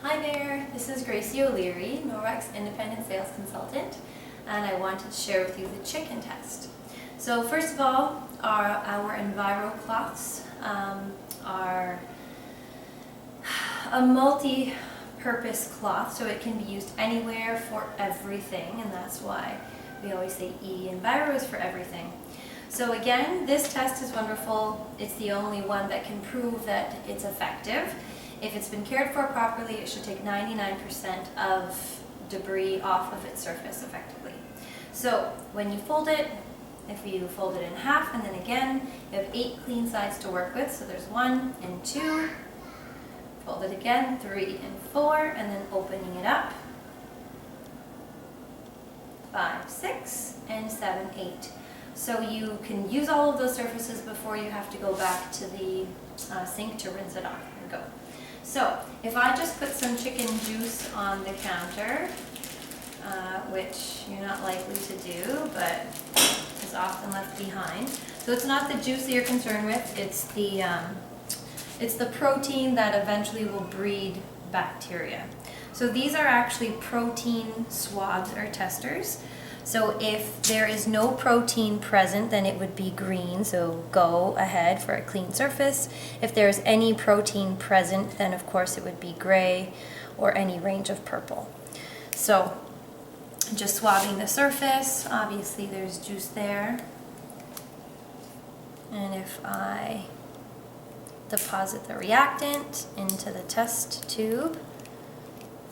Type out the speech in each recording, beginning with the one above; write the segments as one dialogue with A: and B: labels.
A: Hi there, this is Gracie O'Leary, Norwex Independent Sales Consultant, and I wanted to share with you the chicken test. So first of all, our Envirocloths are a multi-purpose cloth, so it can be used anywhere for everything, and that's why we always say Enviro is for everything. So again, this test is wonderful. It's the only one that can prove that it's effective. If it's been cared for properly, it should take 99% of debris off of its surface effectively. So when you fold it, if you fold it in half and then again, you have 8 clean sides to work with. So there's 1 and 2, fold it again, 3 and 4, and then opening it up, 5, 6, and 7, 8. So you can use all of those surfaces before you have to go back to the sink to rinse it off and go. So if I just put some chicken juice on the counter, which you're not likely to do, but is often left behind. So it's not the juice that you're concerned with, it's the protein that eventually will breed bacteria. So these are actually protein swabs or testers. So if there is no protein present, then it would be green, so go ahead for a clean surface. If there's any protein present, then of course it would be gray or any range of purple. So just swabbing the surface, obviously there's juice there. And if I deposit the reactant into the test tube,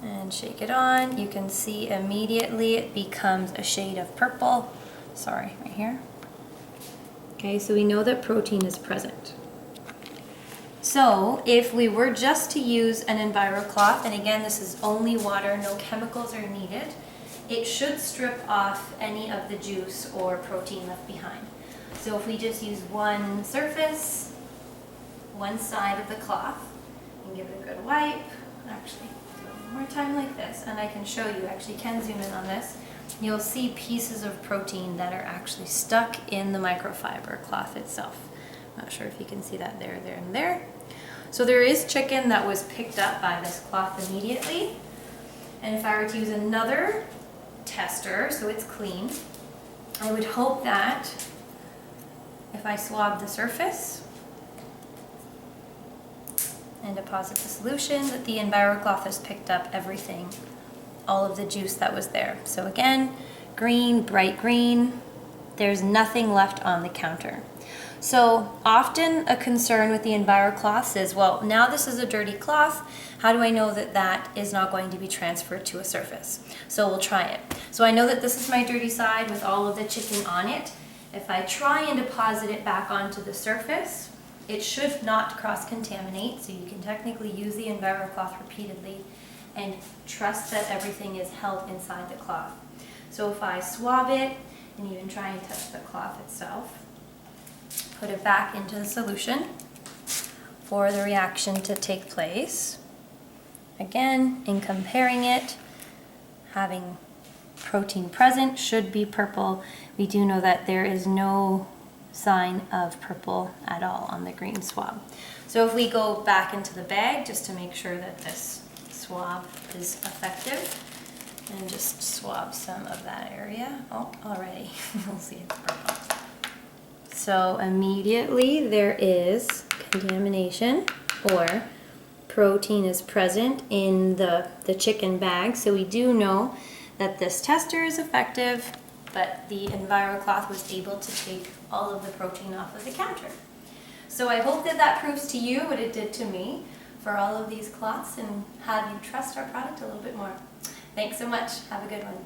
A: and shake it on, you can see immediately it becomes a shade of purple. Sorry, right here. Okay, so we know that protein is present. So if we were just to use an Envirocloth, and again this is only water, no chemicals are needed, it should strip off any of the juice or protein left behind. So if we just use one surface, one side of the cloth, and give it a good wipe, actually more time like this, and I can show you, actually can zoom in on this, you'll see pieces of protein that are actually stuck in the microfiber cloth itself. I'm not sure if you can see that there, there, and there. So there is chicken that was picked up by this cloth immediately, and if I were to use another tester, so it's clean, I would hope that if I swab the surface and deposit the solution, that the Envirocloth has picked up everything, all of the juice that was there. So again, green, bright green, there's nothing left on the counter. So often a concern with the Envirocloths is, well, now this is a dirty cloth, how do I know that that is not going to be transferred to a surface? So we'll try it. So I know that this is my dirty side with all of the chicken on it. If I try and deposit it back onto the surface, it should not cross-contaminate, so you can technically use the Envirocloth repeatedly and trust that everything is held inside the cloth. So if I swab it and even try and touch the cloth itself, put it back into the solution for the reaction to take place. Again, in comparing it, having protein present should be purple. We do know that there is no sign of purple at all on the green swab. So if we go back into the bag just to make sure that this swab is effective, and just swab some of that area. Oh, already we'll see it's purple. So immediately there is contamination, or protein is present in the chicken bag. So we do know that this tester is effective, but the Envirocloth was able to take all of the protein off of the counter. So I hope that that proves to you what it did to me for all of these cloths and have you trust our product a little bit more. Thanks so much. Have a good one.